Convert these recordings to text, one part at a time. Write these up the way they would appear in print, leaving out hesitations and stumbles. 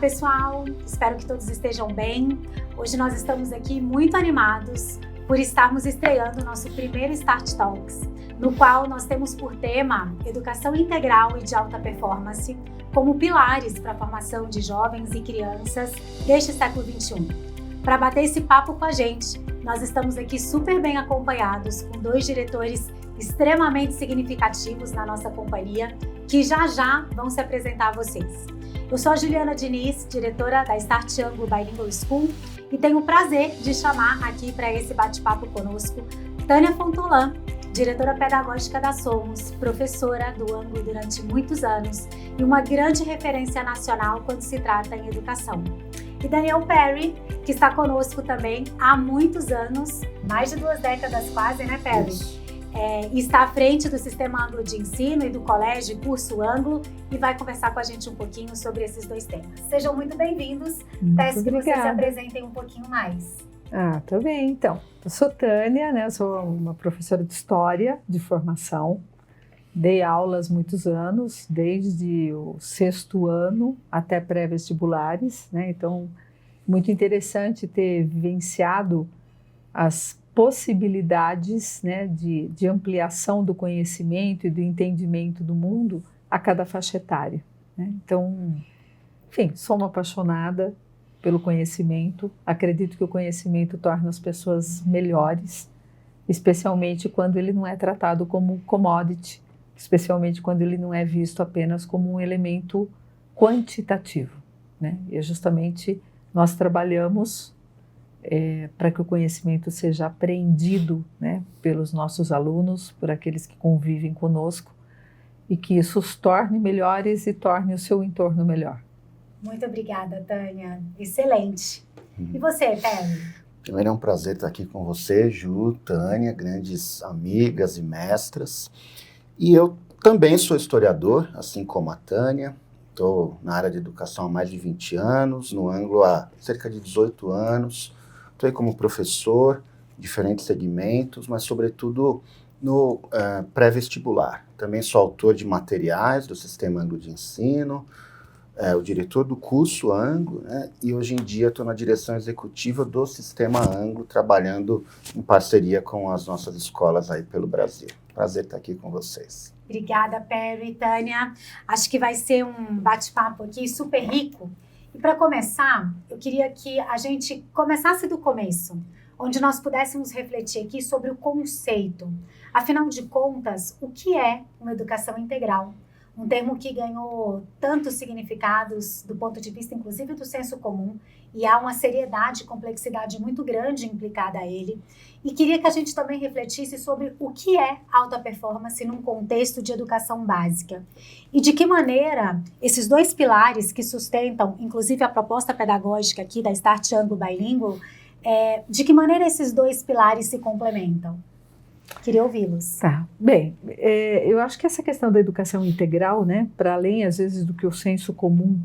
pessoal, espero que todos estejam bem. Hoje nós estamos aqui muito animados por estarmos estreando o nosso primeiro Start Talks, no qual nós temos por tema Educação Integral e de Alta Performance como pilares para a formação de jovens e crianças deste século XXI. Para bater esse papo com a gente, nós estamos aqui super bem acompanhados com dois diretores extremamente significativos na nossa companhia, que já vão se apresentar a vocês. Eu sou a Juliana Diniz, diretora da Start Anglo Bilingual School, e tenho o prazer de chamar aqui para esse bate-papo conosco Tânia Fontolan, diretora pedagógica da Somos, professora do Anglo durante muitos anos e uma grande referência nacional quando se trata em educação. E Daniel Perry, que está conosco também há muitos anos, mais de 2 décadas quase, né, Perry? E está à frente do Sistema Anglo de Ensino e do Colégio e Curso Anglo e vai conversar com a gente um pouquinho sobre esses dois temas. Sejam muito bem-vindos. Peço que vocês se apresentem um pouquinho mais. Tá bem, então. Eu sou Tânia, né? Eu sou uma professora de História de formação. Dei aulas muitos anos, desde o 6º ano até pré-vestibulares, né? Então, muito interessante ter vivenciado as possibilidades, né, de ampliação do conhecimento e do entendimento do mundo a cada faixa etária, né? Então, enfim, sou uma apaixonada pelo conhecimento, acredito que o conhecimento torna as pessoas melhores, especialmente quando ele não é tratado como commodity, especialmente quando ele não é visto apenas como um elemento quantitativo, né? E justamente nós trabalhamos para que o conhecimento seja apreendido, né, pelos nossos alunos, por aqueles que convivem conosco, e que isso os torne melhores e torne o seu entorno melhor. Muito obrigada, Tânia. Excelente. E você, Perry? Primeiro é um prazer estar aqui com você, Ju, Tânia, grandes amigas e mestras. E eu também sou historiador, assim como a Tânia. Estou na área de educação há mais de 20 anos, no Anglo há cerca de 18 anos. Estou aí como professor, diferentes segmentos, mas sobretudo no pré-vestibular. Também sou autor de materiais do Sistema Anglo de Ensino, o diretor do curso Anglo, né? E hoje em dia estou na direção executiva do Sistema Anglo, trabalhando em parceria com as nossas escolas aí pelo Brasil. Prazer estar aqui com vocês. Obrigada, Perry e Tânia. Acho que vai ser um bate-papo aqui super rico. E para começar, eu queria que a gente começasse do começo, onde nós pudéssemos refletir aqui sobre o conceito. Afinal de contas, o que é uma educação integral? Um termo que ganhou tantos significados do ponto de vista, inclusive, do senso comum, e há uma seriedade e complexidade muito grande implicada a ele. E queria que a gente também refletisse sobre o que é alta performance num contexto de educação básica. E de que maneira esses dois pilares que sustentam, inclusive, a proposta pedagógica aqui da Start Anglo Bilingual, de que maneira esses dois pilares se complementam? Queria ouvi-los. Bem, eu acho que essa questão da educação integral, né, para além, às vezes, do que o senso comum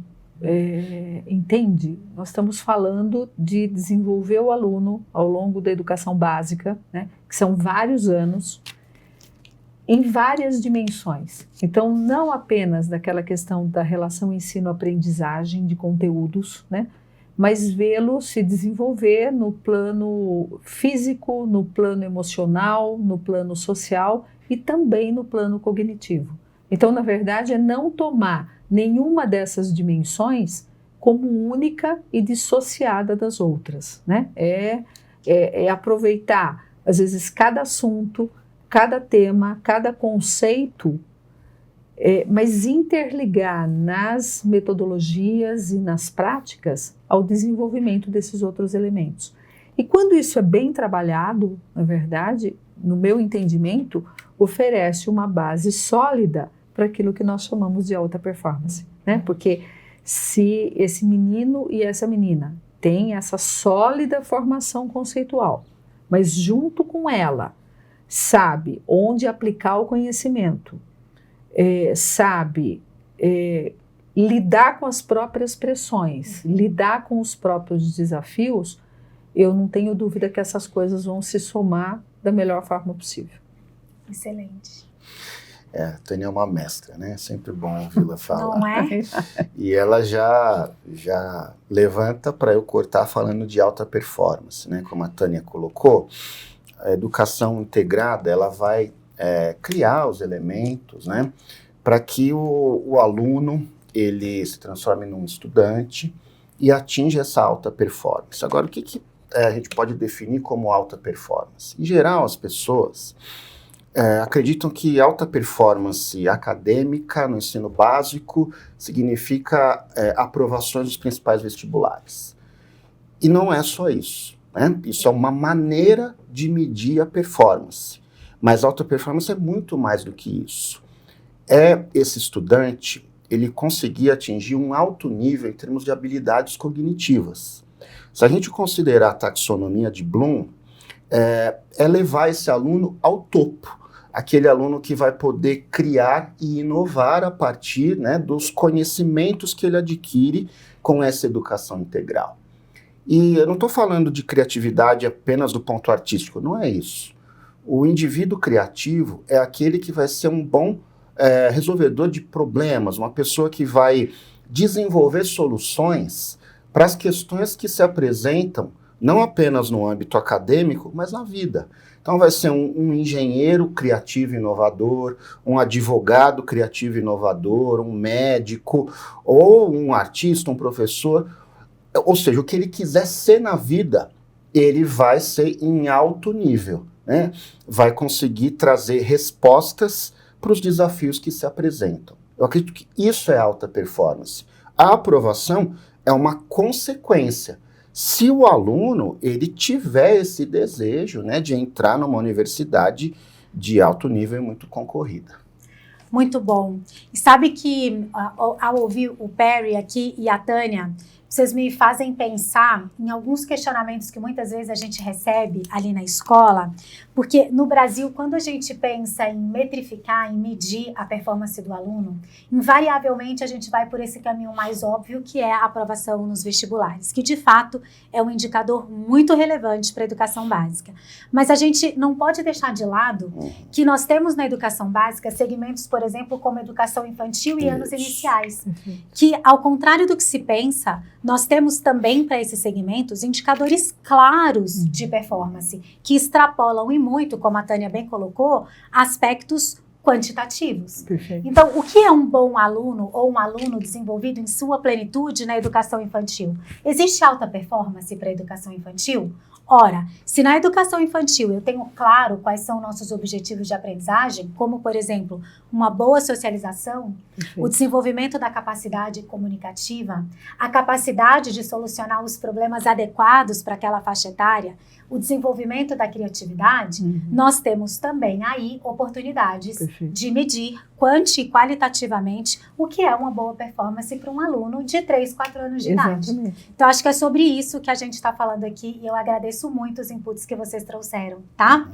entende, nós estamos falando de desenvolver o aluno ao longo da educação básica, né, que são vários anos, em várias dimensões. Então, não apenas daquela questão da relação ensino-aprendizagem de conteúdos, né, mas vê-lo se desenvolver no plano físico, no plano emocional, no plano social e também no plano cognitivo. Então, na verdade, é não tomar nenhuma dessas dimensões como única e dissociada das outras, né? É aproveitar, às vezes, cada assunto, cada tema, cada conceito, mas interligar nas metodologias e nas práticas ao desenvolvimento desses outros elementos. E quando isso é bem trabalhado, na verdade, no meu entendimento, oferece uma base sólida para aquilo que nós chamamos de alta performance, né? Porque se esse menino e essa menina têm essa sólida formação conceitual, mas junto com ela sabe onde aplicar o conhecimento, sabe lidar com as próprias pressões, lidar com os próprios desafios, eu não tenho dúvida que essas coisas vão se somar da melhor forma possível. Excelente. A Tânia é uma mestra, né? Sempre bom ouvi-la falar. Não é? E ela já levanta para eu cortar falando de alta performance, né? Como a Tânia colocou, a educação integrada, ela vai criar os elementos, né? Para que o aluno, ele se transforme num estudante e atinja essa alta performance. Agora, o que a gente pode definir como alta performance? Em geral, as pessoas acreditam que alta performance acadêmica no ensino básico significa aprovações dos principais vestibulares. E não é só isso, né? Isso é uma maneira de medir a performance. Mas alta performance é muito mais do que isso. Esse estudante, ele conseguir atingir um alto nível em termos de habilidades cognitivas. Se a gente considerar a taxonomia de Bloom, é levar esse aluno ao topo. Aquele aluno que vai poder criar e inovar a partir, né, dos conhecimentos que ele adquire com essa educação integral. E eu não estou falando de criatividade apenas do ponto artístico, não é isso. O indivíduo criativo é aquele que vai ser um bom resolvedor de problemas, uma pessoa que vai desenvolver soluções para as questões que se apresentam, não apenas no âmbito acadêmico, mas na vida. Então vai ser um engenheiro criativo e inovador, um advogado criativo e inovador, um médico, ou um artista, um professor. Ou seja, o que ele quiser ser na vida, ele vai ser em alto nível, né? Vai conseguir trazer respostas para os desafios que se apresentam. Eu acredito que isso é alta performance. A aprovação é uma consequência. Se o aluno ele tiver esse desejo, né, de entrar numa universidade de alto nível e muito concorrida. Muito bom. E sabe que ao ouvir o Perry aqui e a Tânia, vocês me fazem pensar em alguns questionamentos que muitas vezes a gente recebe ali na escola, porque no Brasil, quando a gente pensa em metrificar, em medir a performance do aluno, invariavelmente a gente vai por esse caminho mais óbvio, que é a aprovação nos vestibulares, que de fato é um indicador muito relevante para a educação básica. Mas a gente não pode deixar de lado que nós temos na educação básica segmentos, por exemplo, como educação infantil e anos iniciais, que ao contrário do que se pensa, nós temos também para esses segmentos indicadores claros de performance, que extrapolam e muito, como a Tânia bem colocou, aspectos quantitativos. Perfeito. Então, o que é um bom aluno ou um aluno desenvolvido em sua plenitude na educação infantil? Existe alta performance para a educação infantil? Ora, se na educação infantil eu tenho claro quais são nossos objetivos de aprendizagem, como, por exemplo, uma boa socialização, o desenvolvimento da capacidade comunicativa, a capacidade de solucionar os problemas adequados para aquela faixa etária, o desenvolvimento da criatividade, nós temos também aí oportunidades de medir quanti e qualitativamente o que é uma boa performance para um aluno de 3, 4 anos de idade. Então, acho que é sobre isso que a gente está falando aqui e eu agradeço muito os inputs que vocês trouxeram, tá?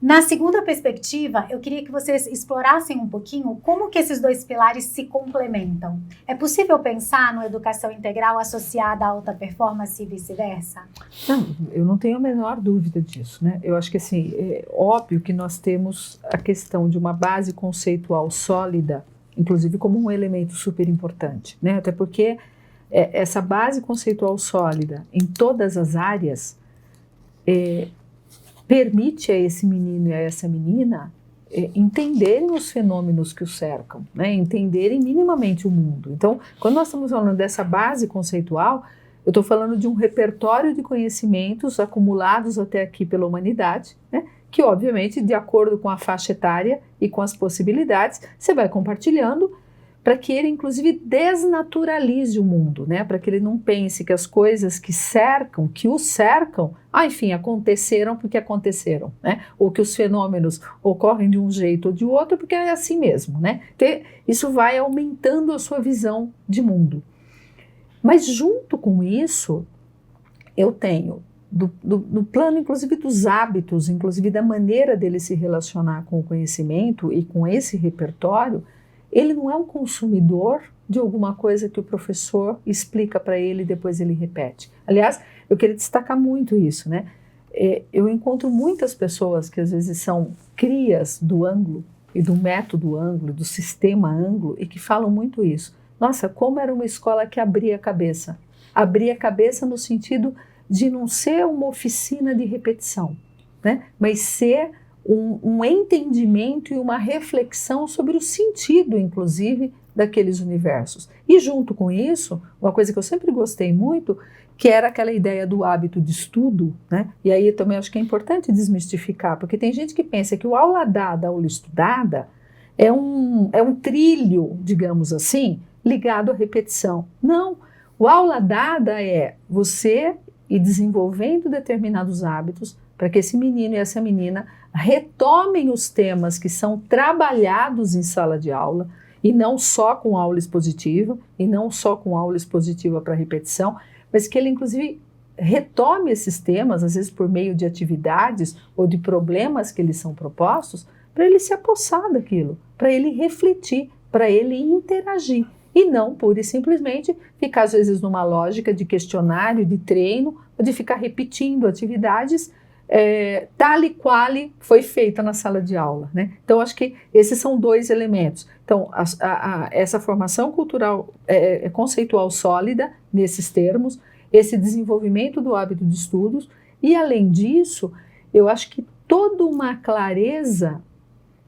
Na segunda perspectiva, eu queria que vocês explorassem um pouquinho como que esses dois pilares se complementam. É possível pensar numa educação integral associada à alta performance e vice-versa? Não, eu não tenho a menor dúvida disso, né? Eu acho que assim, é óbvio que nós temos a questão de uma base conceitual sólida, inclusive como um elemento super importante, né? Até porque essa base conceitual sólida em todas as áreas permite a esse menino e a essa menina entenderem os fenômenos que o cercam, né? Entenderem minimamente o mundo. Então, quando nós estamos falando dessa base conceitual, eu estou falando de um repertório de conhecimentos acumulados até aqui pela humanidade, né? Que obviamente, de acordo com a faixa etária e com as possibilidades, você vai compartilhando para que ele, inclusive, desnaturalize o mundo, né? Para que ele não pense que as coisas que cercam, que o cercam, enfim, aconteceram porque aconteceram, né? Ou que os fenômenos ocorrem de um jeito ou de outro porque é assim mesmo, né? Então, isso vai aumentando a sua visão de mundo. Mas junto com isso, eu tenho, no plano, inclusive, dos hábitos, inclusive da maneira dele se relacionar com o conhecimento e com esse repertório, ele não é um consumidor de alguma coisa que o professor explica para ele e depois ele repete. Aliás, eu queria destacar muito isso, né? Eu encontro muitas pessoas que às vezes são crias do Anglo, e do método Anglo, do sistema Anglo, e que falam muito isso. Nossa, como era uma escola que abria a cabeça. Abria a cabeça no sentido de não ser uma oficina de repetição, né? Mas ser um entendimento e uma reflexão sobre o sentido, inclusive, daqueles universos. E junto com isso, uma coisa que eu sempre gostei muito, que era aquela ideia do hábito de estudo, né? E aí eu também acho que é importante desmistificar, porque tem gente que pensa que o aula dada, aula estudada, é um trilho, digamos assim, ligado à repetição. Não, o aula dada é você ir desenvolvendo determinados hábitos para que esse menino e essa menina retomem os temas que são trabalhados em sala de aula, e não só com aula expositiva, e não só com aula expositiva para repetição, mas que ele, inclusive, retome esses temas, às vezes por meio de atividades ou de problemas que eles são propostos, para ele se apossar daquilo, para ele refletir, para ele interagir. E não pura e simplesmente ficar, às vezes, numa lógica de questionário, de treino, ou de ficar repetindo atividades tal e qual foi feita na sala de aula, né? Então, acho que esses são dois elementos. Então, essa formação cultural conceitual sólida nesses termos, esse desenvolvimento do hábito de estudos, e, além disso, eu acho que toda uma clareza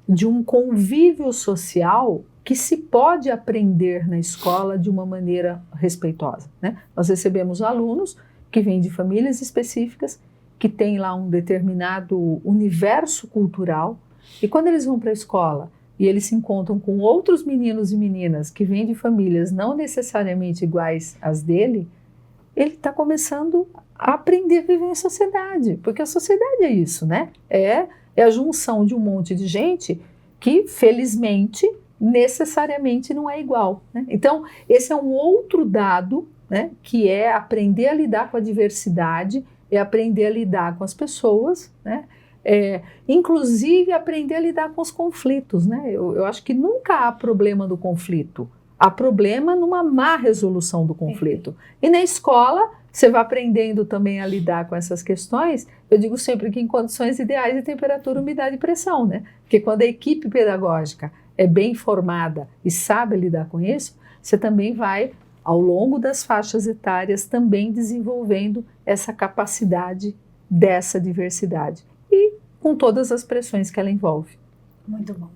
de um convívio social que se pode aprender na escola de uma maneira respeitosa, né? Nós recebemos alunos que vêm de famílias específicas, que têm lá um determinado universo cultural, e quando eles vão para a escola e eles se encontram com outros meninos e meninas que vêm de famílias não necessariamente iguais às dele, ele está começando a aprender a viver em sociedade, porque a sociedade é isso, né? É a junção de um monte de gente que, felizmente, necessariamente não é igual, né? Então, esse é um outro dado, né, que é aprender a lidar com a diversidade, é aprender a lidar com as pessoas, né? Inclusive aprender a lidar com os conflitos, né? Eu acho que nunca há problema do conflito, há problema numa má resolução do conflito. E na escola, você vai aprendendo também a lidar com essas questões, eu digo sempre que em condições ideais de temperatura, umidade e pressão, né? Porque quando a equipe pedagógica é bem formada e sabe lidar com isso, você também vai, ao longo das faixas etárias, também desenvolvendo essa capacidade dessa diversidade. E com todas as pressões que ela envolve. Muito bom.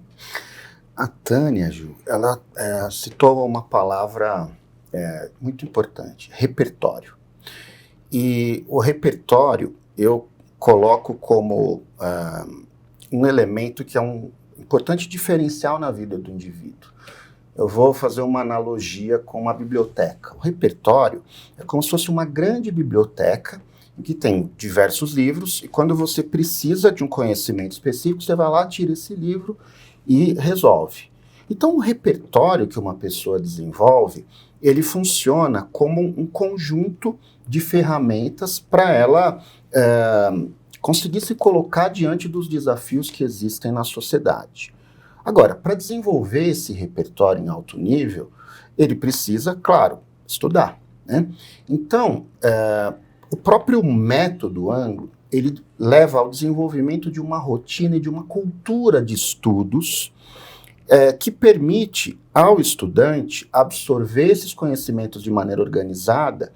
A Tânia, Ju, ela citou uma palavra muito importante, repertório. E o repertório eu coloco como um elemento que é um importante diferencial na vida do indivíduo. Eu vou fazer uma analogia com uma biblioteca. O repertório é como se fosse uma grande biblioteca em que tem diversos livros, e quando você precisa de um conhecimento específico, você vai lá, tira esse livro e resolve. Então, o repertório que uma pessoa desenvolve, ele funciona como um conjunto de ferramentas para ela conseguir se colocar diante dos desafios que existem na sociedade. Agora, para desenvolver esse repertório em alto nível, ele precisa, claro, estudar, né? Então, o próprio método Anglo, ele leva ao desenvolvimento de uma rotina e de uma cultura de estudos que permite ao estudante absorver esses conhecimentos de maneira organizada,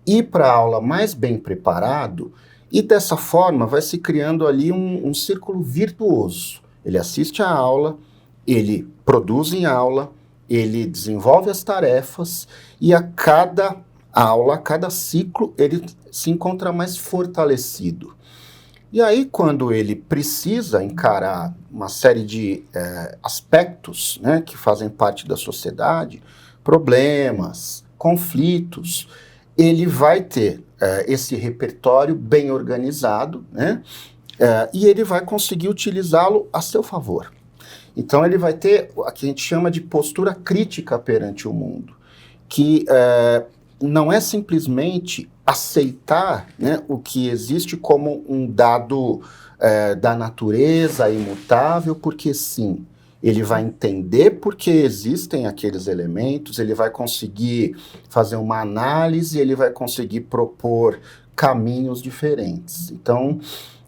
ir para a aula mais bem preparado, e dessa forma vai se criando ali um círculo virtuoso. Ele assiste à aula, ele produz em aula, ele desenvolve as tarefas, e a cada aula, a cada ciclo, ele se encontra mais fortalecido. E aí, quando ele precisa encarar uma série de aspectos, né, que fazem parte da sociedade, problemas, conflitos, ele vai ter esse repertório bem organizado, né, e ele vai conseguir utilizá-lo a seu favor. Então, ele vai ter o que a gente chama de postura crítica perante o mundo, que não é simplesmente aceitar, né, o que existe como um dado da natureza imutável, porque sim, ele vai entender porque existem aqueles elementos, ele vai conseguir fazer uma análise, ele vai conseguir propor caminhos diferentes. Então,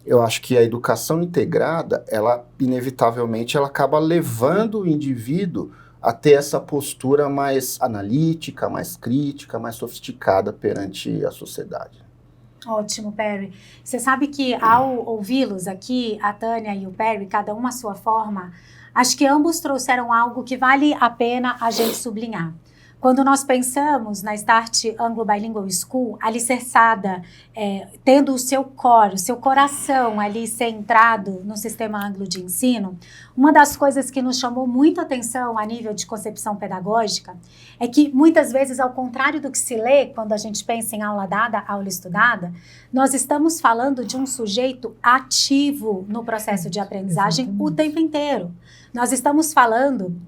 eu acho que a educação integrada, ela inevitavelmente ela acaba levando o indivíduo a ter essa postura mais analítica, mais crítica, mais sofisticada perante a sociedade. Ótimo, Perry. Você sabe que ao ouvi-los aqui, a Tânia e o Perry, cada um à sua forma, acho que ambos trouxeram algo que vale a pena a gente sublinhar. Quando nós pensamos na Start Anglo Bilingual School, alicerçada, tendo o seu core, o seu coração ali centrado no sistema anglo de ensino, uma das coisas que nos chamou muito a atenção a nível de concepção pedagógica é que muitas vezes, ao contrário do que se lê quando a gente pensa em aula dada, aula estudada, nós estamos falando de um sujeito ativo no processo de aprendizagem. Exatamente. O tempo inteiro. Nós estamos falando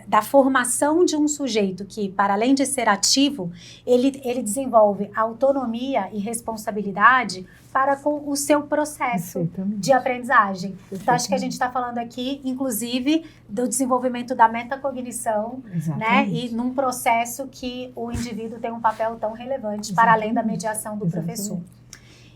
da formação de um sujeito que, para além de ser ativo, ele desenvolve autonomia e responsabilidade para com o seu processo de aprendizagem. Então, acho que a gente está falando aqui, inclusive, do desenvolvimento da metacognição, né? E num processo que o indivíduo tem um papel tão relevante para além da mediação do professor.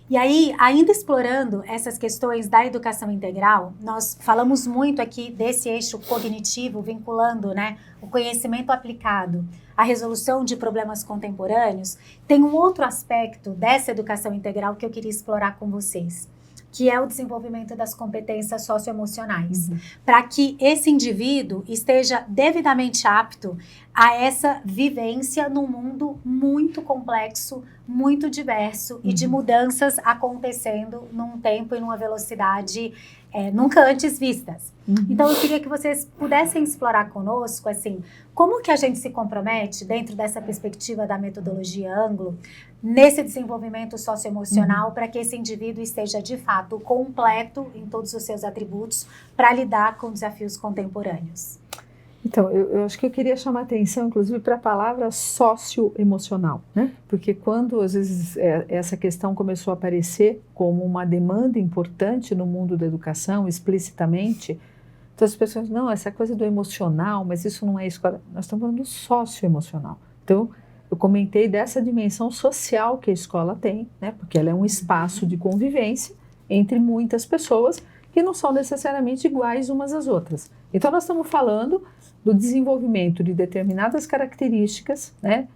E aí, ainda explorando essas questões da educação integral, nós falamos muito aqui desse eixo cognitivo, vinculando, né, o conhecimento aplicado à resolução de problemas contemporâneos. Tem um outro aspecto dessa educação integral que eu queria explorar com vocês, que é o desenvolvimento das competências socioemocionais, para que esse indivíduo esteja devidamente apto a essa vivência num mundo muito complexo, muito diverso e de mudanças acontecendo num tempo e numa velocidade nunca antes vistas. Então, eu queria que vocês pudessem explorar conosco, assim, como que a gente se compromete, dentro dessa perspectiva da metodologia Anglo, nesse desenvolvimento socioemocional, para que esse indivíduo esteja, de fato, completo em todos os seus atributos para lidar com desafios contemporâneos. Então, eu acho que eu queria chamar a atenção, inclusive, para a palavra socioemocional, né? Porque quando, às vezes, essa questão começou a aparecer como uma demanda importante no mundo da educação, explicitamente, então as pessoas, não, essa coisa do emocional, mas isso não é escola. Nós estamos falando do socioemocional. Então, eu comentei dessa dimensão social que a escola tem, né? Porque ela é um espaço de convivência entre muitas pessoas que não são necessariamente iguais umas às outras. Então, nós estamos falando do desenvolvimento de determinadas características, né,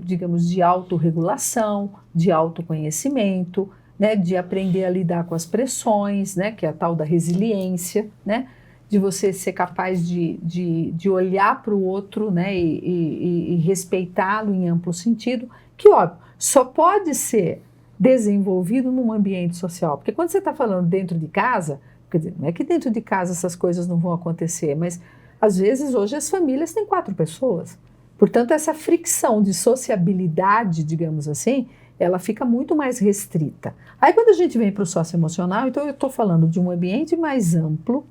digamos, de autorregulação, de autoconhecimento, né, de aprender a lidar com as pressões, né, que é a tal da resiliência, né, de você ser capaz de olhar para o outro, né, e respeitá-lo em amplo sentido, que, óbvio, só pode ser desenvolvido num ambiente social. Porque quando você está falando dentro de casa, quer dizer, não é que dentro de casa essas coisas não vão acontecer, mas às vezes hoje as famílias têm 4 pessoas. Portanto, essa fricção de sociabilidade, digamos assim, ela fica muito mais restrita. Aí quando a gente vem para o socioemocional, então eu estou falando de um ambiente mais amplo.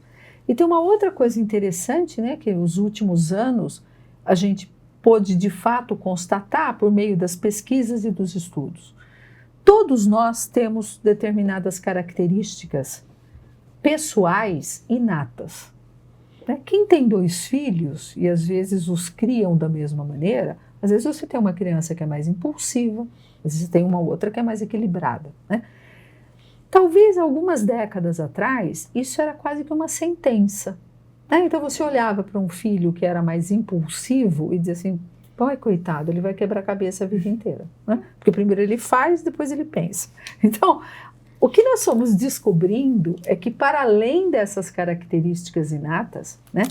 E tem uma outra coisa interessante, né, que nos últimos anos a gente pôde de fato constatar por meio das pesquisas e dos estudos. Todos nós temos determinadas características pessoais inatas. Quem tem 2 filhos e às vezes os criam da mesma maneira, às vezes você tem uma criança que é mais impulsiva, às vezes você tem uma outra que é mais equilibrada, né? Talvez algumas décadas atrás isso era quase que uma sentença, né? Então você olhava para um filho que era mais impulsivo e dizia assim, ai, coitado, ele vai quebrar a cabeça a vida inteira, né? Porque primeiro ele faz, depois ele pensa. Então, o que nós estamos descobrindo é que, para além dessas características inatas, né,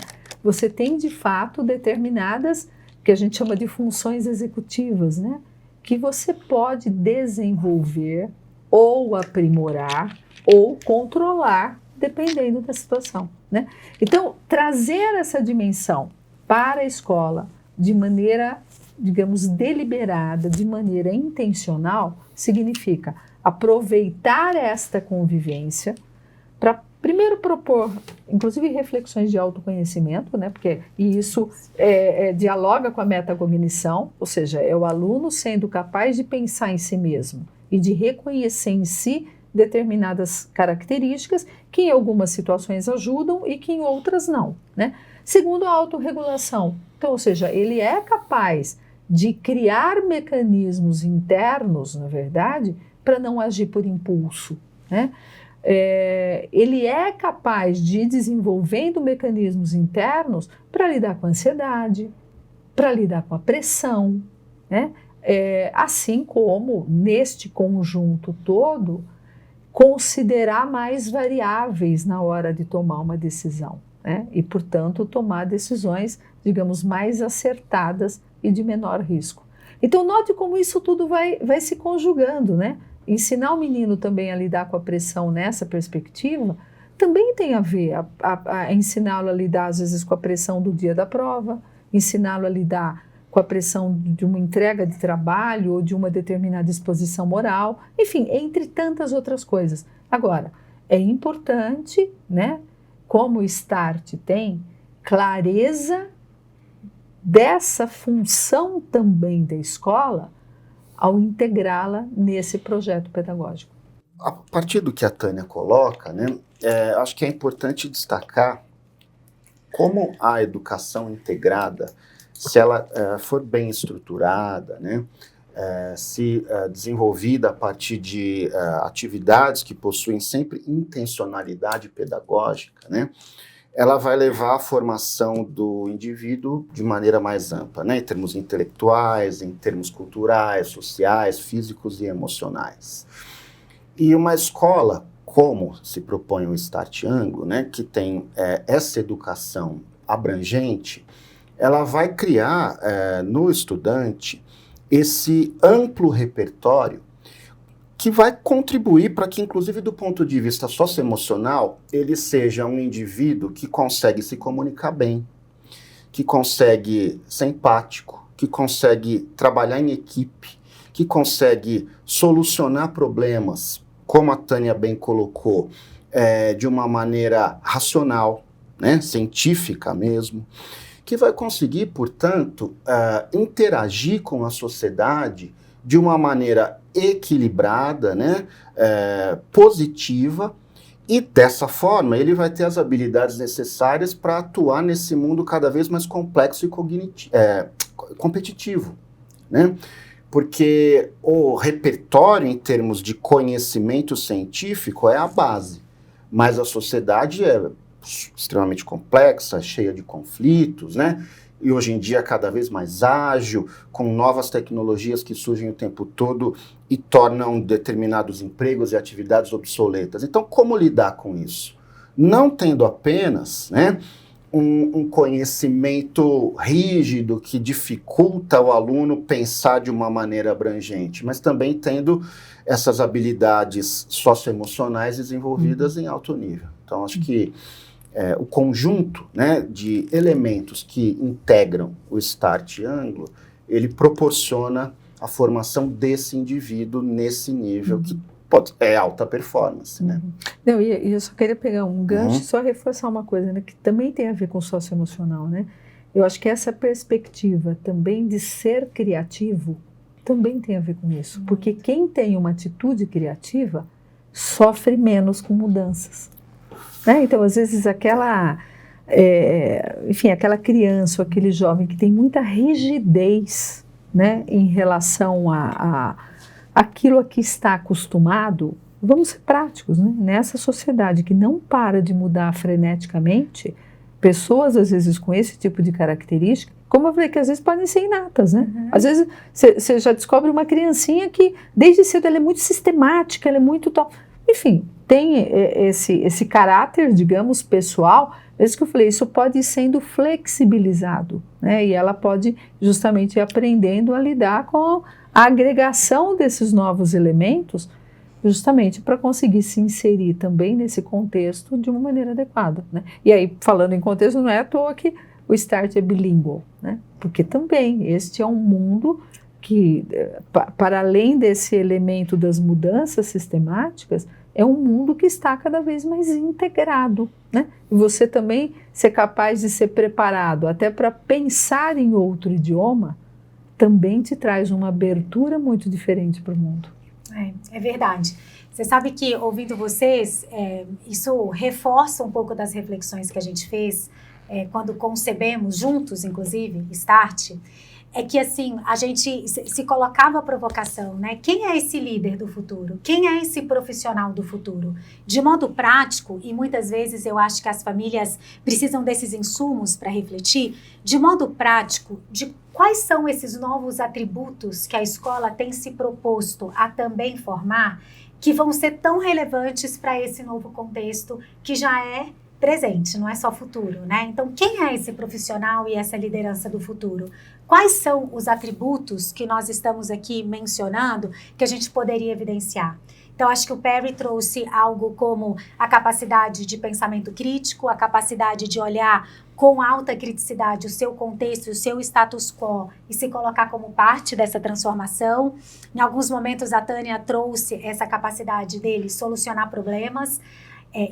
você tem, de fato, determinadas, que a gente chama de funções executivas, né, que você pode desenvolver ou aprimorar ou controlar, dependendo da situação, né? Então, trazer essa dimensão para a escola de maneira, digamos, deliberada, de maneira intencional, significa aproveitar esta convivência para, primeiro, propor, inclusive, reflexões de autoconhecimento, né? Porque isso dialoga com a metacognição, ou seja, é o aluno sendo capaz de pensar em si mesmo e de reconhecer em si determinadas características que em algumas situações ajudam e que em outras não, né? Segundo, a autorregulação. Então, ou seja, ele é capaz de criar mecanismos internos, na verdade, para não agir por impulso, né? ele é capaz de ir desenvolvendo mecanismos internos para lidar com a ansiedade, para lidar com a pressão, né? Assim como, neste conjunto todo, considerar mais variáveis na hora de tomar uma decisão, né? E, portanto, tomar decisões, digamos, mais acertadas e de menor risco. Então, note como isso tudo vai se conjugando, né? Ensinar o menino também a lidar com a pressão nessa perspectiva também tem a ver, a ensiná-lo a lidar, às vezes, com a pressão do dia da prova, ensiná-lo a lidar com a pressão de uma entrega de trabalho ou de uma determinada exposição moral, enfim, entre tantas outras coisas. Agora, é importante, né, como o START tem, clareza dessa função também da escola ao integrá-la nesse projeto pedagógico. A partir do que a Tânia coloca, né, acho que é importante destacar como a educação integrada, se ela for bem estruturada, né, se desenvolvida a partir de atividades que possuem sempre intencionalidade pedagógica, né, ela vai levar à formação do indivíduo de maneira mais ampla, né, em termos intelectuais, em termos culturais, sociais, físicos e emocionais. E uma escola, como se propõe o Start Anglo, né, que tem essa educação abrangente, ela vai criar no estudante esse amplo repertório que vai contribuir para que, inclusive do ponto de vista socioemocional, ele seja um indivíduo que consegue se comunicar bem, que consegue ser empático, que consegue trabalhar em equipe, que consegue solucionar problemas, como a Tânia bem colocou, de uma maneira racional, né, científica mesmo, que vai conseguir, portanto, interagir com a sociedade de uma maneira equilibrada, né, positiva, e dessa forma ele vai ter as habilidades necessárias para atuar nesse mundo cada vez mais complexo e competitivo, né? Porque o repertório em termos de conhecimento científico é a base, mas a sociedade é extremamente complexa, cheia de conflitos, né? E hoje em dia cada vez mais ágil, com novas tecnologias que surgem o tempo todo e tornam determinados empregos e atividades obsoletas. Então, como lidar com isso? Não tendo apenas, né, um conhecimento rígido que dificulta o aluno pensar de uma maneira abrangente, mas também tendo essas habilidades socioemocionais desenvolvidas em alto nível. Então, acho que o conjunto, né, de elementos que integram o Start Anglo, ele proporciona a formação desse indivíduo nesse nível que é alta performance, né? Não, e eu só queria pegar um gancho e só reforçar uma coisa, né, que também tem a ver com o socioemocional, né? Eu acho que essa perspectiva também de ser criativo também tem a ver com isso, porque quem tem uma atitude criativa sofre menos com mudanças. Né? Então, às vezes, aquela criança ou aquele jovem que tem muita rigidez, né, em relação a aquilo a que está acostumado, vamos ser práticos, né? Nessa sociedade que não para de mudar freneticamente, pessoas, às vezes, com esse tipo de característica, como eu falei, que às vezes podem ser inatas, né? Às vezes, você já descobre uma criancinha que, desde cedo, ela é muito sistemática, ela é muito tal... Enfim, tem esse caráter, digamos, pessoal, é isso que eu falei, isso pode ir sendo flexibilizado, né? E ela pode justamente ir aprendendo a lidar com a agregação desses novos elementos, justamente para conseguir se inserir também nesse contexto de uma maneira adequada, né? E aí, falando em contexto, não é à toa que o Start é bilíngue, né? Porque também este é um mundo que, para além desse elemento das mudanças sistemáticas, é um mundo que está cada vez mais integrado, né? E você também ser capaz de ser preparado até para pensar em outro idioma também te traz uma abertura muito diferente para o mundo. É verdade. Você sabe que, ouvindo vocês, isso reforça um pouco das reflexões que a gente fez quando concebemos juntos, inclusive, Start. é que, assim, a gente se colocava a provocação, né? Quem é esse líder do futuro? Quem é esse profissional do futuro? De modo prático, e muitas vezes eu acho que as famílias precisam desses insumos para refletir, de modo prático, de quais são esses novos atributos que a escola tem se proposto a também formar, que vão ser tão relevantes para esse novo contexto que já é presente, não é só futuro, né? Então, quem é esse profissional e essa liderança do futuro? Quais são os atributos que nós estamos aqui mencionando que a gente poderia evidenciar? Então, acho que o Perry trouxe algo como a capacidade de pensamento crítico, a capacidade de olhar com alta criticidade o seu contexto e o seu status quo e se colocar como parte dessa transformação. Em alguns momentos, a Tânia trouxe essa capacidade dele solucionar problemas,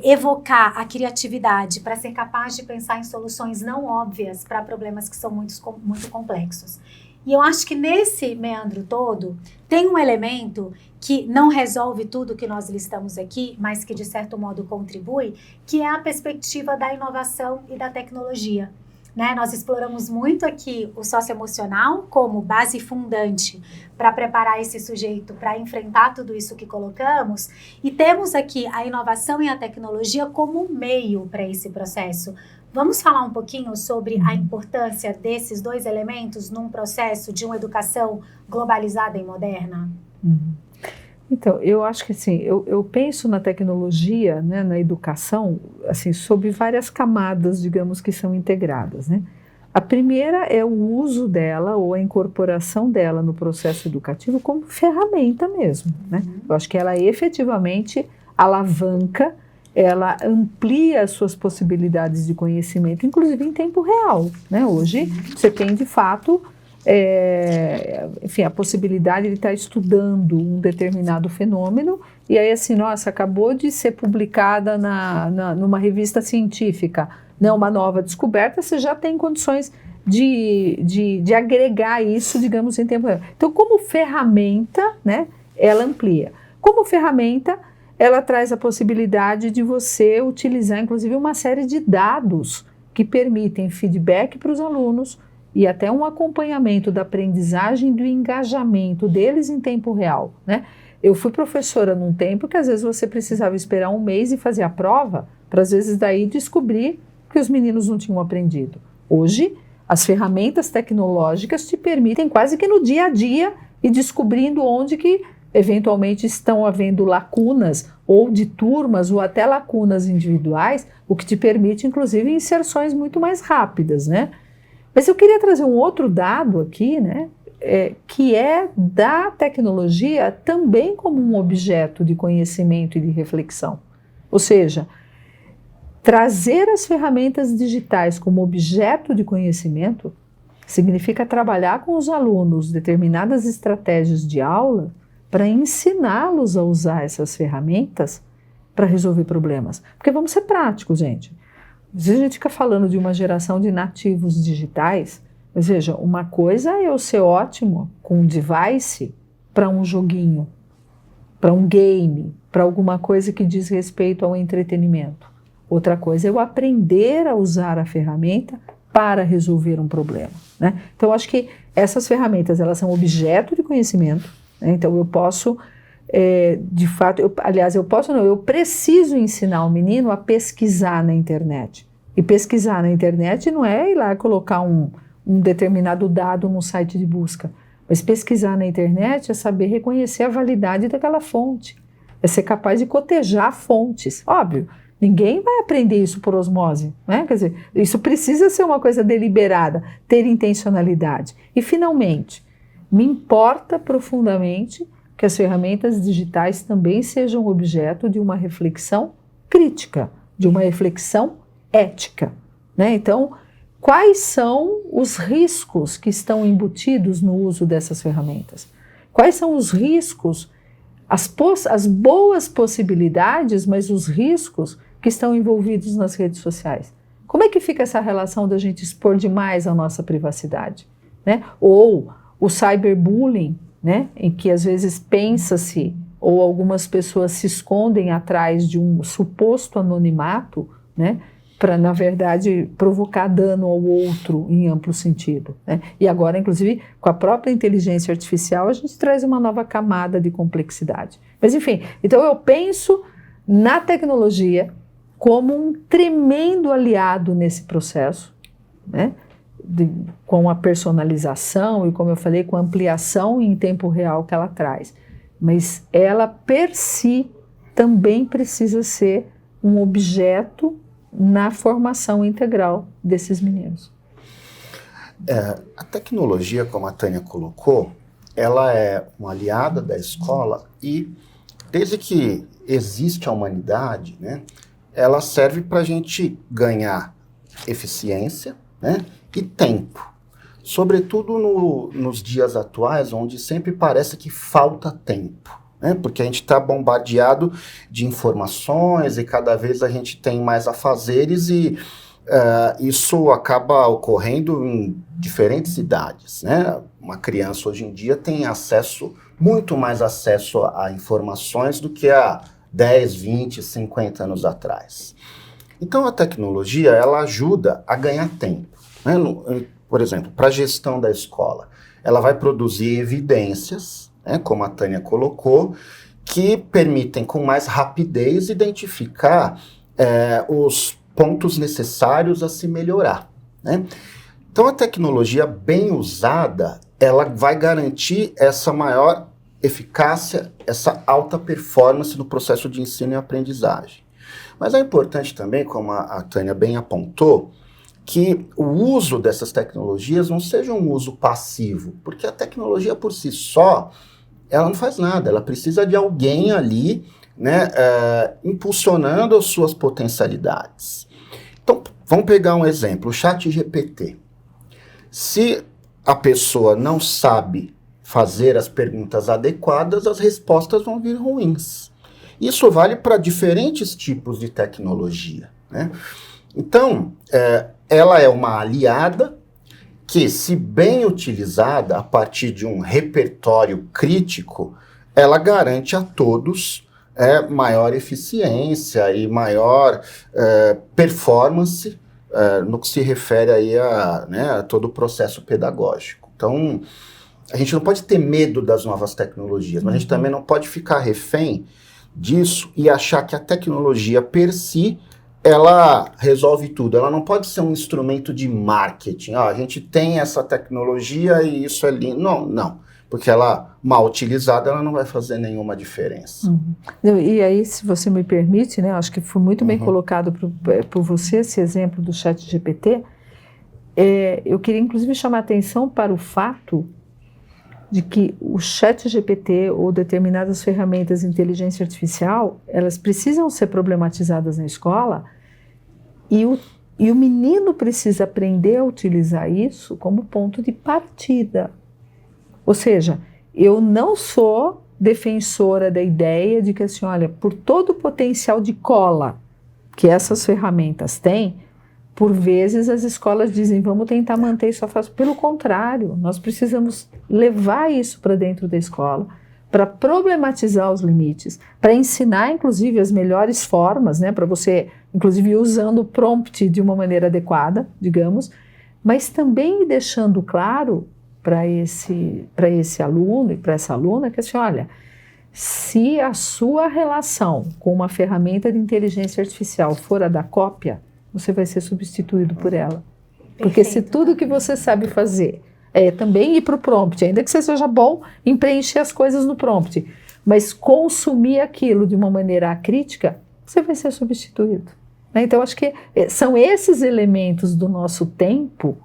evocar a criatividade para ser capaz de pensar em soluções não óbvias para problemas que são muito complexos. E eu acho que nesse meandro todo tem um elemento que não resolve tudo que nós listamos aqui, mas que de certo modo contribui, que é a perspectiva da inovação e da tecnologia. Né? Nós exploramos muito aqui o socioemocional como base fundante para preparar esse sujeito para enfrentar tudo isso que colocamos, e temos aqui a inovação e a tecnologia como um meio para esse processo. Vamos falar um pouquinho sobre a importância desses dois elementos num processo de uma educação globalizada e moderna? Então, eu acho que assim, eu penso na tecnologia, né, na educação, assim, sob várias camadas, digamos, que são integradas, né? A primeira é o uso dela ou a incorporação dela no processo educativo como ferramenta mesmo, né? Eu acho que ela efetivamente alavanca, ela amplia as suas possibilidades de conhecimento, inclusive em tempo real, né? Hoje você tem, de fato, enfim, a possibilidade de estar estudando um determinado fenômeno e aí assim, nossa, acabou de ser publicada numa revista científica, né, uma nova descoberta, você já tem condições de agregar isso, digamos, em tempo real. Então, como ferramenta, né, ela amplia. Como ferramenta, ela traz a possibilidade de você utilizar, inclusive, uma série de dados que permitem feedback para os alunos, e até um acompanhamento da aprendizagem, do engajamento deles em tempo real, né? Eu fui professora num tempo que às vezes você precisava esperar um mês e fazer a prova, para às vezes daí descobrir que os meninos não tinham aprendido. Hoje, as ferramentas tecnológicas te permitem quase que no dia a dia ir descobrindo onde que eventualmente estão havendo lacunas, ou de turmas, ou até lacunas individuais, o que te permite, inclusive, inserções muito mais rápidas, né? Mas eu queria trazer um outro dado aqui, né, que é da tecnologia também como um objeto de conhecimento e de reflexão. Ou seja, trazer as ferramentas digitais como objeto de conhecimento significa trabalhar com os alunos determinadas estratégias de aula para ensiná-los a usar essas ferramentas para resolver problemas. Porque vamos ser práticos, gente. Às vezes a gente fica falando de uma geração de nativos digitais, mas veja, uma coisa é eu ser ótimo com um device para um joguinho, para um game, para alguma coisa que diz respeito ao entretenimento. Outra coisa é eu aprender a usar a ferramenta para resolver um problema, né? Então, acho que essas ferramentas, elas são objeto de conhecimento, né? Então, eu posso... de fato, eu preciso ensinar o menino a pesquisar na internet. E pesquisar na internet não é ir lá colocar um determinado dado no site de busca, mas pesquisar na internet é saber reconhecer a validade daquela fonte, é ser capaz de cotejar fontes. Óbvio, ninguém vai aprender isso por osmose, né? Quer dizer, isso precisa ser uma coisa deliberada, ter intencionalidade. E, finalmente, me importa profundamente que as ferramentas digitais também sejam objeto de uma reflexão crítica, de uma reflexão ética, né? Então, quais são os riscos que estão embutidos no uso dessas ferramentas? Quais são os riscos, as boas possibilidades, mas os riscos que estão envolvidos nas redes sociais? Como é que fica essa relação da gente expor demais a nossa privacidade, né? Ou o cyberbullying, né, em que às vezes pensa-se, ou algumas pessoas se escondem atrás de um suposto anonimato, né, para, na verdade, provocar dano ao outro em amplo sentido, né? E agora, inclusive, com a própria inteligência artificial, a gente traz uma nova camada de complexidade. Mas, enfim, então eu penso na tecnologia como um tremendo aliado nesse processo, né? Com a personalização e, como eu falei, com a ampliação em tempo real que ela traz. Mas ela, per si, também precisa ser um objeto na formação integral desses meninos. A tecnologia, como a Tânia colocou, ela é uma aliada da escola e, desde que existe a humanidade, né, ela serve para a gente ganhar eficiência, né, e tempo. Sobretudo nos dias atuais, onde sempre parece que falta tempo. Porque a gente está bombardeado de informações e cada vez a gente tem mais afazeres e isso acaba ocorrendo em diferentes idades, né? Uma criança hoje em dia tem muito mais acesso a informações do que há 10, 20, 50 anos atrás. Então a tecnologia, ela ajuda a ganhar tempo, né? Por exemplo, para a gestão da escola, ela vai produzir evidências, como a Tânia colocou, que permitem com mais rapidez identificar os pontos necessários a se melhorar, né? Então a tecnologia bem usada, ela vai garantir essa maior eficácia, essa alta performance no processo de ensino e aprendizagem. Mas é importante também, como a Tânia bem apontou, que o uso dessas tecnologias não seja um uso passivo, porque a tecnologia por si só, ela não faz nada, ela precisa de alguém ali, né, impulsionando as suas potencialidades. Então, vamos pegar um exemplo, o ChatGPT. Se a pessoa não sabe fazer as perguntas adequadas, as respostas vão vir ruins. Isso vale para diferentes tipos de tecnologia, né? Então, ela é uma aliada que, se bem utilizada a partir de um repertório crítico, ela garante a todos maior eficiência e maior performance no que se refere aí a todo o processo pedagógico. Então, a gente não pode ter medo das novas tecnologias, mas a gente também não pode ficar refém disso e achar que a tecnologia per si ela resolve tudo. Ela não pode ser um instrumento de marketing. A gente tem essa tecnologia e isso é lindo. Não. Porque ela, mal utilizada, ela não vai fazer nenhuma diferença. E aí, se você me permite, né, acho que foi muito bem colocado por você esse exemplo do ChatGPT. Eu queria, inclusive, chamar a atenção para o fato de que o ChatGPT ou determinadas ferramentas de inteligência artificial, elas precisam ser problematizadas na escola e o menino precisa aprender a utilizar isso como ponto de partida. Ou seja, eu não sou defensora da ideia de que, assim, olha, por todo o potencial de cola que essas ferramentas têm, por vezes as escolas dizem, vamos tentar manter isso fácil. Pelo contrário, nós precisamos levar isso para dentro da escola, para problematizar os limites, para ensinar, inclusive, as melhores formas, né, para você, inclusive, usando o prompt de uma maneira adequada, digamos, mas também deixando claro para esse aluno e para essa aluna que, assim, olha, se a sua relação com uma ferramenta de inteligência artificial for a da cópia, você vai ser substituído por ela. Porque se tudo que você sabe fazer é também ir para o prompt, ainda que você seja bom em preencher as coisas no prompt, mas consumir aquilo de uma maneira acrítica, você vai ser substituído. Então, acho que são esses elementos do nosso tempo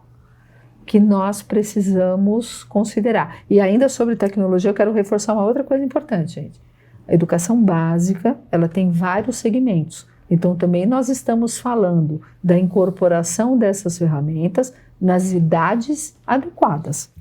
que nós precisamos considerar. E ainda sobre tecnologia, eu quero reforçar uma outra coisa importante, gente. A educação básica, ela tem vários segmentos. Então, também nós estamos falando da incorporação dessas ferramentas nas idades adequadas.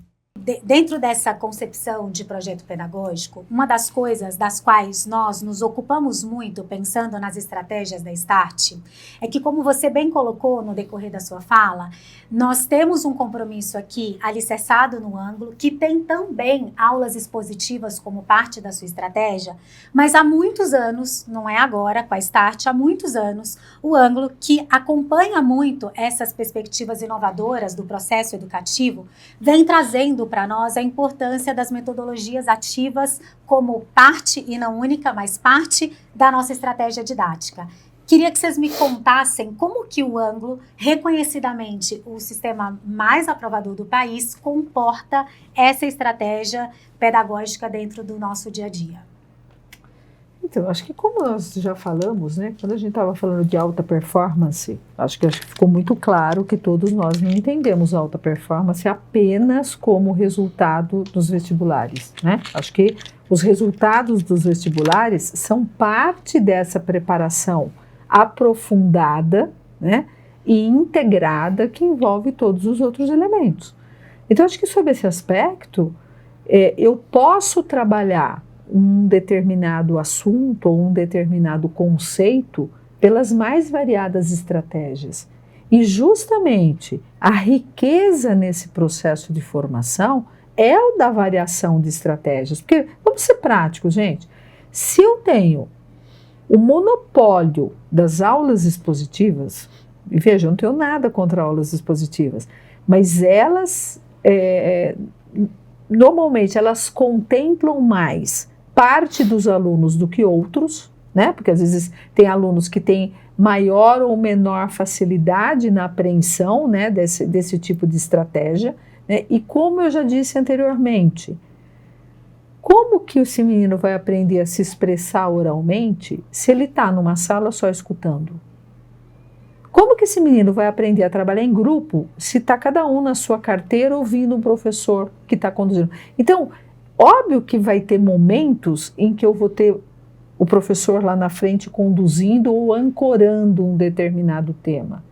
dentro dessa concepção de projeto pedagógico, uma das coisas das quais nós nos ocupamos muito pensando nas estratégias da Start é que, como você bem colocou no decorrer da sua fala, nós temos um compromisso aqui alicerçado no ângulo, que tem também aulas expositivas como parte da sua estratégia, mas há muitos anos, não é agora com a Start, há muitos anos, o ângulo que acompanha muito essas perspectivas inovadoras do processo educativo vem trazendo para nós a importância das metodologias ativas como parte, e não única, mas parte da nossa estratégia didática. Queria que vocês me contassem como que o ângulo, reconhecidamente o sistema mais aprovador do país, comporta essa estratégia pedagógica dentro do nosso dia a dia. Então, acho que como nós já falamos, né, quando a gente estava falando de alta performance, acho que ficou muito claro que todos nós não entendemos alta performance apenas como resultado dos vestibulares, né? Acho que os resultados dos vestibulares são parte dessa preparação aprofundada, né, e integrada que envolve todos os outros elementos. Então, acho que sob esse aspecto, eu posso trabalhar um determinado assunto ou um determinado conceito pelas mais variadas estratégias. E justamente a riqueza nesse processo de formação é o da variação de estratégias. Porque, vamos ser práticos, gente, se eu tenho o monopólio das aulas expositivas, e veja, eu não tenho nada contra aulas expositivas, mas elas, normalmente, elas contemplam mais parte dos alunos do que outros, né? Porque às vezes tem alunos que têm maior ou menor facilidade na apreensão, né, desse tipo de estratégia, né? E como eu já disse anteriormente, como que esse menino vai aprender a se expressar oralmente se ele está numa sala só escutando? Como que esse menino vai aprender a trabalhar em grupo se está cada um na sua carteira ouvindo um professor que está conduzindo? Então, óbvio que vai ter momentos em que eu vou ter o professor lá na frente conduzindo ou ancorando um determinado tema.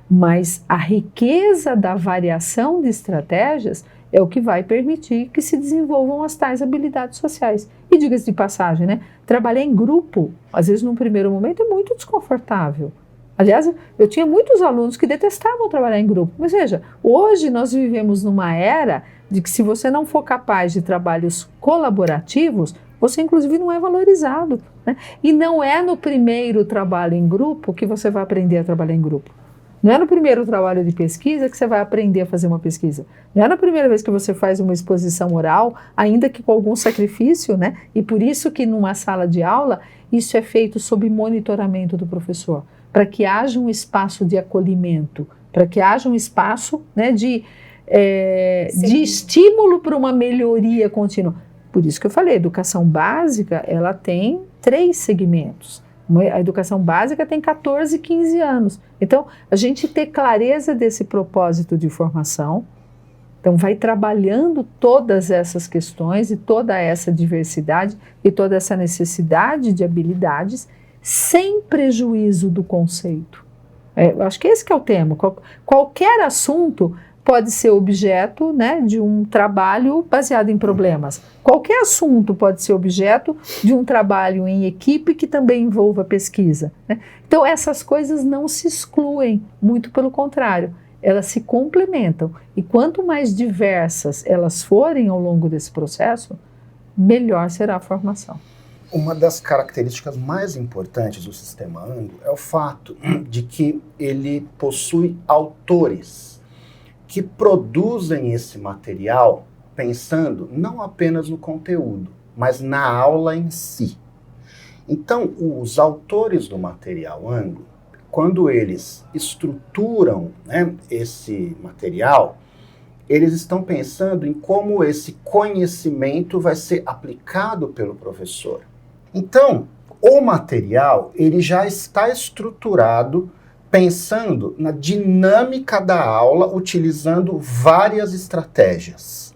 Mas a riqueza da variação de estratégias é o que vai permitir que se desenvolvam as tais habilidades sociais. E diga-se de passagem, né? Trabalhar em grupo, às vezes num primeiro momento, é muito desconfortável. Aliás, eu tinha muitos alunos que detestavam trabalhar em grupo. Mas veja, hoje nós vivemos numa era de que se você não for capaz de trabalhos colaborativos, você inclusive não é valorizado, né? E não é no primeiro trabalho em grupo que você vai aprender a trabalhar em grupo. Não é no primeiro trabalho de pesquisa que você vai aprender a fazer uma pesquisa. Não é na primeira vez que você faz uma exposição oral, ainda que com algum sacrifício, né? E por isso que numa sala de aula, isso é feito sob monitoramento do professor, para que haja um espaço de acolhimento, para que haja um espaço, né, de estímulo para uma melhoria contínua. Por isso que eu falei, a educação básica, ela tem 3 segmentos. A educação básica tem 14, 15 anos. Então, a gente ter clareza desse propósito de formação, então vai trabalhando todas essas questões e toda essa diversidade e toda essa necessidade de habilidades sem prejuízo do conceito. Eu acho que esse que é o tema. Qualquer assunto pode ser objeto, né, de um trabalho baseado em problemas. Qualquer assunto pode ser objeto de um trabalho em equipe que também envolva pesquisa, né? Então, essas coisas não se excluem, muito pelo contrário, elas se complementam. E quanto mais diversas elas forem ao longo desse processo, melhor será a formação. Uma das características mais importantes do sistema Ângulo é o fato de que ele possui autores que produzem esse material pensando não apenas no conteúdo, mas na aula em si. Então, os autores do material Ângulo, quando eles estruturam, né, esse material, eles estão pensando em como esse conhecimento vai ser aplicado pelo professor. Então, o material ele já está estruturado pensando na dinâmica da aula, utilizando várias estratégias.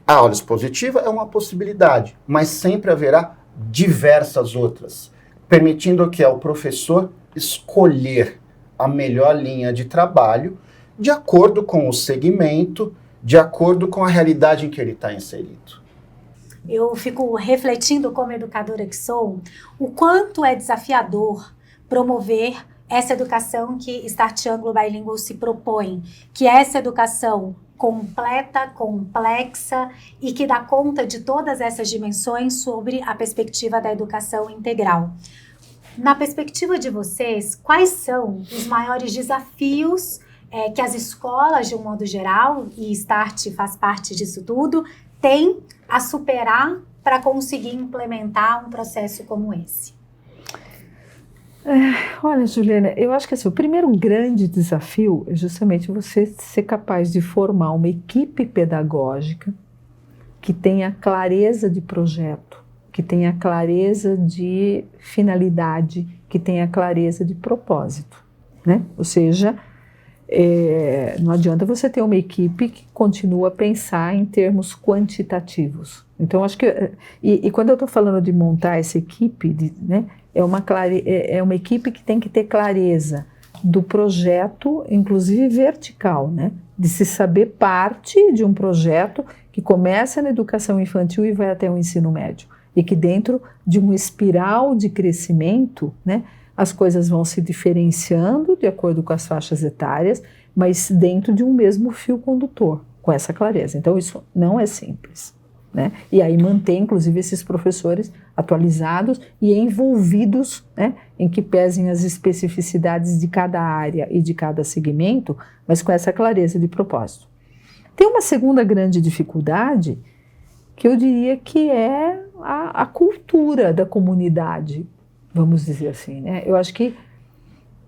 A aula expositiva é uma possibilidade, mas sempre haverá diversas outras, permitindo que o professor escolher a melhor linha de trabalho de acordo com o segmento, de acordo com a realidade em que ele está inserido. Eu fico refletindo, como educadora que sou, o quanto é desafiador promover essa educação que Start Anglo Bilingual se propõe, que é essa educação completa, complexa e que dá conta de todas essas dimensões sobre a perspectiva da educação integral. Na perspectiva de vocês, quais são os maiores desafios que as escolas, de um modo geral, e Start faz parte disso tudo, têm a superar para conseguir implementar um processo como esse? Olha, Juliana, eu acho que assim, o primeiro grande desafio é justamente você ser capaz de formar uma equipe pedagógica que tenha clareza de projeto, que tenha clareza de finalidade, que tenha clareza de propósito, né? Ou seja, não adianta você ter uma equipe que continua a pensar em termos quantitativos. Então, acho que... E quando eu estou falando de montar essa equipe, né, é uma equipe que tem que ter clareza do projeto, inclusive vertical, né? De se saber parte de um projeto que começa na educação infantil e vai até o ensino médio. E que dentro de uma espiral de crescimento, né, as coisas vão se diferenciando de acordo com as faixas etárias, mas dentro de um mesmo fio condutor, com essa clareza. Então, isso não é simples, né? E aí manter, inclusive, esses professores atualizados e envolvidos, né, em que pesem as especificidades de cada área e de cada segmento, mas com essa clareza de propósito. Tem uma segunda grande dificuldade, que eu diria que é a cultura da comunidade, vamos dizer assim, né? Eu acho que,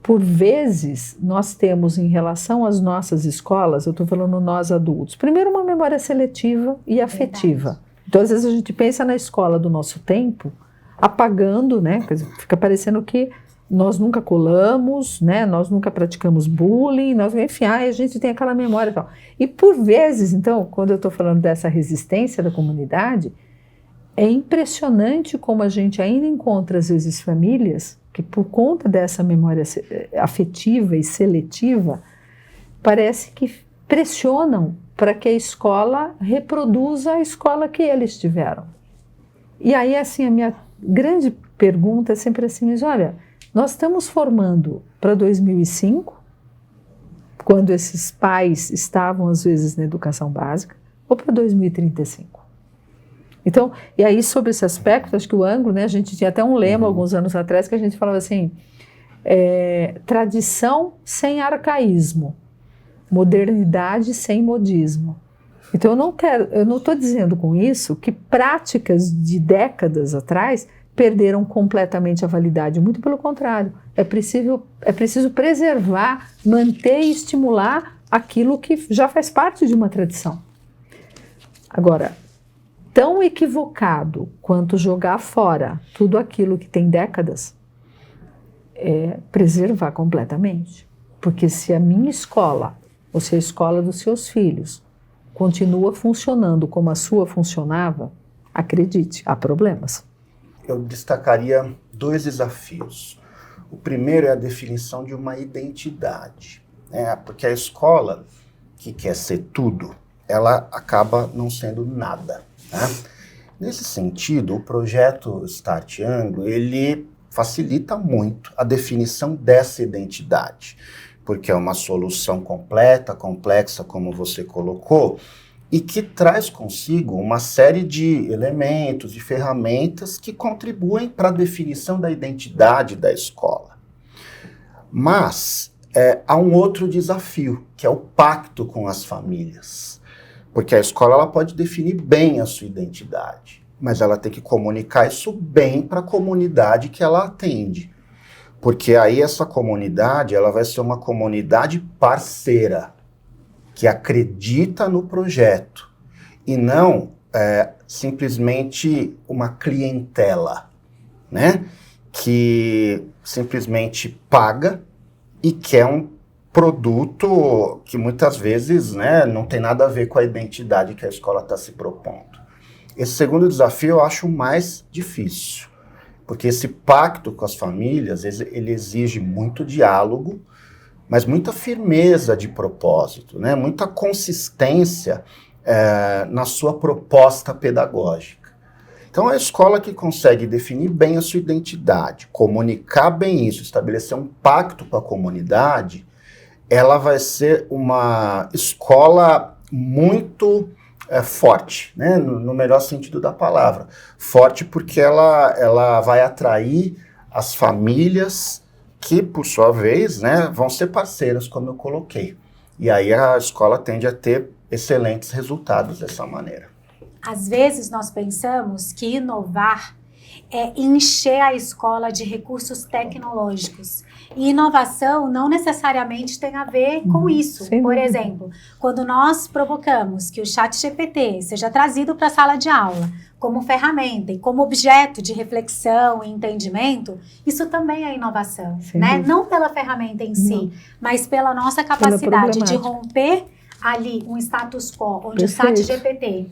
por vezes, nós temos em relação às nossas escolas, eu estou falando nós adultos, primeiro uma memória seletiva e afetiva. Verdade. Então, às vezes a gente pensa na escola do nosso tempo, apagando, né? Quer dizer, fica parecendo que nós nunca colamos, né? Nós nunca praticamos bullying, enfim, a gente tem aquela memória e tal. E por vezes, então, quando eu estou falando dessa resistência da comunidade, é impressionante como a gente ainda encontra, às vezes, famílias que, por conta dessa memória afetiva e seletiva, parece que pressionam para que a escola reproduza a escola que eles tiveram. E aí, assim, a minha grande pergunta é sempre assim, mas olha, nós estamos formando para 2005, quando esses pais estavam, às vezes, na educação básica, ou para 2035? Então, e aí sobre esse aspecto, acho que o Anglo, né, a gente tinha até um lema alguns anos atrás que a gente falava assim, tradição sem arcaísmo, modernidade sem modismo. Então eu não estou dizendo com isso que práticas de décadas atrás perderam completamente a validade, muito pelo contrário, é preciso preservar, manter e estimular aquilo que já faz parte de uma tradição. Agora, tão equivocado quanto jogar fora tudo aquilo que tem décadas é preservar completamente. Porque se a minha escola, ou se a escola dos seus filhos, continua funcionando como a sua funcionava, acredite, há problemas. Eu destacaria 2 desafios. O primeiro é a definição de uma identidade, né? Porque a escola, que quer ser tudo, ela acaba não sendo nada. Né? Nesse sentido, o projeto Start Anglo, ele facilita muito a definição dessa identidade, porque é uma solução completa, complexa, como você colocou, e que traz consigo uma série de elementos, de ferramentas que contribuem para a definição da identidade da escola. Mas há um outro desafio, que é o pacto com as famílias. Porque a escola ela pode definir bem a sua identidade, mas ela tem que comunicar isso bem para a comunidade que ela atende. Porque aí essa comunidade ela vai ser uma comunidade parceira, que acredita no projeto, e não simplesmente uma clientela, né? Que simplesmente paga e quer um produto que muitas vezes, né, não tem nada a ver com a identidade que a escola está se propondo. Esse segundo desafio eu acho mais difícil, porque esse pacto com as famílias, ele exige muito diálogo, mas muita firmeza de propósito, né? Muita consistência na sua proposta pedagógica. Então, a escola que consegue definir bem a sua identidade, comunicar bem isso, estabelecer um pacto com a comunidade, ela vai ser uma escola muito forte, né? No melhor sentido da palavra. Forte porque ela vai atrair as famílias que, por sua vez, né, vão ser parceiras, como eu coloquei. E aí a escola tende a ter excelentes resultados dessa maneira. Às vezes nós pensamos que inovar é encher a escola de recursos tecnológicos. E inovação não necessariamente tem a ver com isso. Por exemplo, quando nós provocamos que o ChatGPT seja trazido para a sala de aula como ferramenta e como objeto de reflexão e entendimento, isso também é inovação, né? Não pela ferramenta em si, mas pela nossa capacidade de romper ali um status quo, onde o ChatGPT,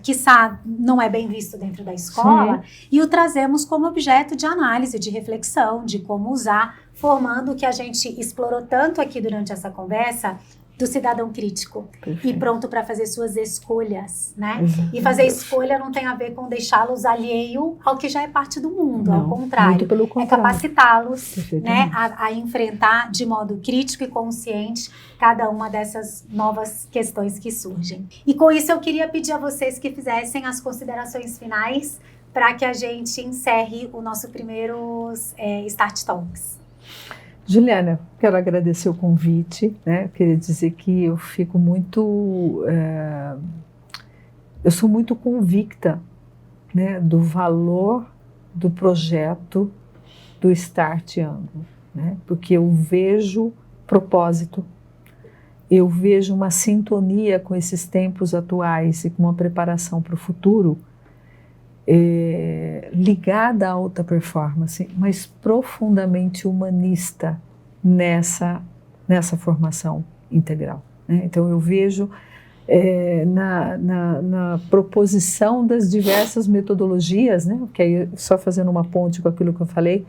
quiçá, não é bem visto dentro da escola, e o trazemos como objeto de análise, de reflexão, de como usar, formando o que a gente explorou tanto aqui durante essa conversa, do cidadão crítico e pronto para fazer suas escolhas, né? E fazer escolha não tem a ver com deixá-los alheio ao que já é parte do mundo, ao contrário. Muito pelo contrário. É capacitá-los, né, a enfrentar de modo crítico e consciente cada uma dessas novas questões que surgem. E com isso eu queria pedir a vocês que fizessem as considerações finais para que a gente encerre o nosso primeiro Start Talks. Juliana, quero agradecer o convite, né? Queria dizer que eu fico muito, eu sou muito convicta, né, do valor do projeto do Start Anglo, né? Porque eu vejo propósito, eu vejo uma sintonia com esses tempos atuais e com uma preparação para o futuro ligada à alta performance, mas profundamente humanista nessa formação integral, né? Então eu vejo na proposição das diversas metodologias, né? Que aí, só fazendo uma ponte com aquilo que eu falei,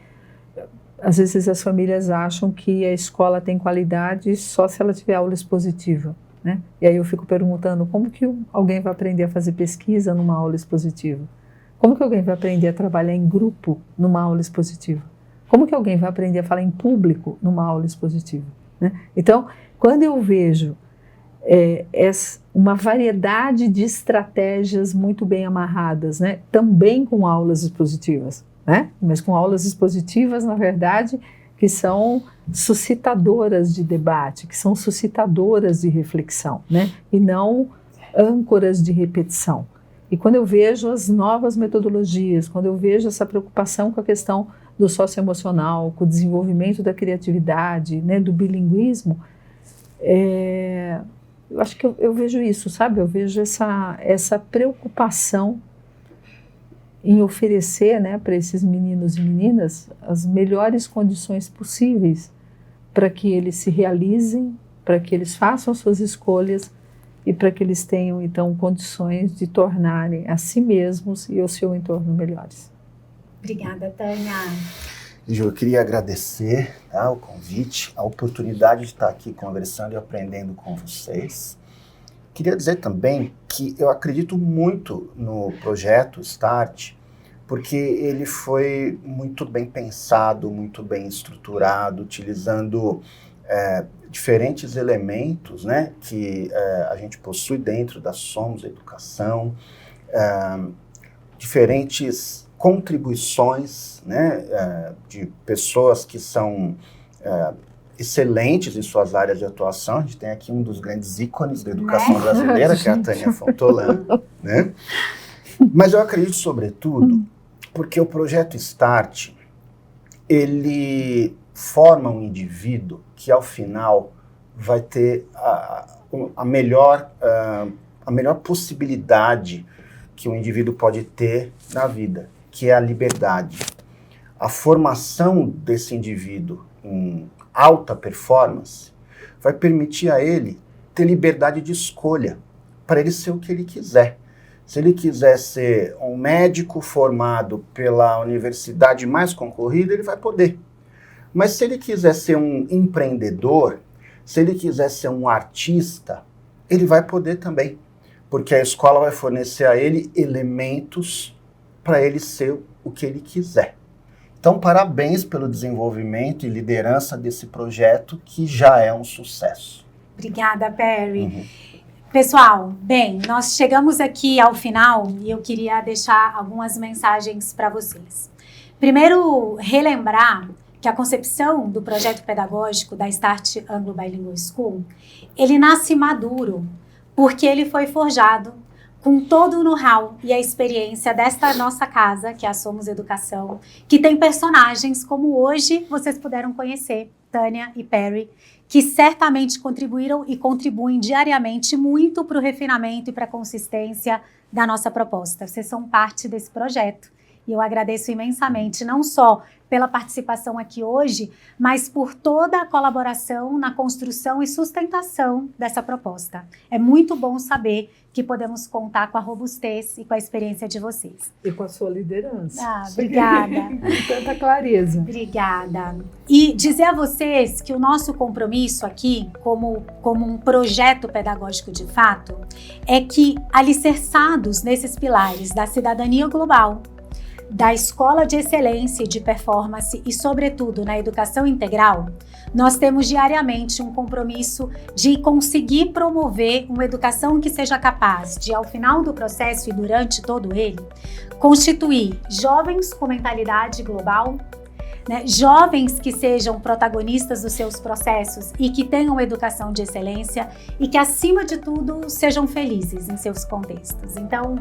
às vezes as famílias acham que a escola tem qualidade só se ela tiver aula expositiva, né? E aí eu fico perguntando, como que alguém vai aprender a fazer pesquisa numa aula expositiva? Como que alguém vai aprender a trabalhar em grupo numa aula expositiva? Como que alguém vai aprender a falar em público numa aula expositiva, né? Então, quando eu vejo uma variedade de estratégias muito bem amarradas, né, também com aulas expositivas, né, mas com aulas expositivas, na verdade, que são suscitadoras de debate, que são suscitadoras de reflexão, né, e não âncoras de repetição. E quando eu vejo as novas metodologias, quando eu vejo essa preocupação com a questão do socioemocional, com o desenvolvimento da criatividade, né, do bilinguismo, eu acho que eu vejo isso, sabe? Eu vejo essa preocupação em oferecer, né, para esses meninos e meninas as melhores condições possíveis para que eles se realizem, para que eles façam suas escolhas e para que eles tenham, então, condições de tornarem a si mesmos e o seu entorno melhores. Obrigada, Tânia. Ju, eu queria agradecer, tá, o convite, a oportunidade de estar aqui conversando e aprendendo com vocês. Queria dizer também que eu acredito muito no projeto Start, porque ele foi muito bem pensado, muito bem estruturado, utilizando diferentes elementos, né, que a gente possui dentro da Somos Educação, diferentes contribuições, né, de pessoas que são excelentes em suas áreas de atuação. A gente tem aqui um dos grandes ícones da educação brasileira, que é a Tânia Fontolan, né? Mas eu acredito, sobretudo, porque o projeto Start, ele forma um indivíduo que, ao final, vai ter a melhor possibilidade que o indivíduo pode ter na vida, que é a liberdade. A formação desse indivíduo em alta performance vai permitir a ele ter liberdade de escolha para ele ser o que ele quiser. Se ele quiser ser um médico formado pela universidade mais concorrida, ele vai poder. Mas se ele quiser ser um empreendedor, Se ele quiser ser um artista, ele vai poder também, porque a escola vai fornecer a ele elementos para ele ser o que ele quiser. Então, parabéns pelo desenvolvimento e liderança desse projeto, que já é um sucesso. Obrigada, Perry. Pessoal, bem, nós chegamos aqui ao final e eu queria deixar algumas mensagens para vocês. Primeiro, relembrar que a concepção do projeto pedagógico da Start Anglo Bilingual School, ele nasce maduro, porque ele foi forjado com todo o know-how e a experiência desta nossa casa, que é a Somos Educação, que tem personagens como hoje vocês puderam conhecer, Tânia e Perry, que certamente contribuíram e contribuem diariamente muito para o refinamento e para a consistência da nossa proposta. Vocês são parte desse projeto. E eu agradeço imensamente, não só pela participação aqui hoje, mas por toda a colaboração na construção e sustentação dessa proposta. É muito bom saber que podemos contar com a robustez e com a experiência de vocês. E com a sua liderança. Obrigada. Com tanta clareza. Obrigada. E dizer a vocês que o nosso compromisso aqui, como um projeto pedagógico de fato, é que, alicerçados nesses pilares da cidadania global, da escola de excelência e de performance e, sobretudo, na educação integral, nós temos diariamente um compromisso de conseguir promover uma educação que seja capaz de, ao final do processo e durante todo ele, constituir jovens com mentalidade global, né, jovens que sejam protagonistas dos seus processos e que tenham educação de excelência e que, acima de tudo, sejam felizes em seus contextos. Então,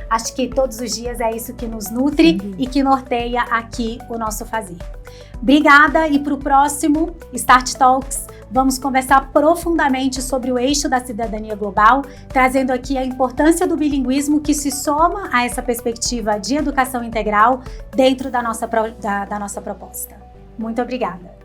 acho que todos os dias é isso que nos nutre e que norteia aqui o nosso fazer. Obrigada, e para o próximo Start Talks, vamos conversar profundamente sobre o eixo da cidadania global, trazendo aqui a importância do bilinguismo que se soma a essa perspectiva de educação integral dentro da nossa proposta. Muito obrigada.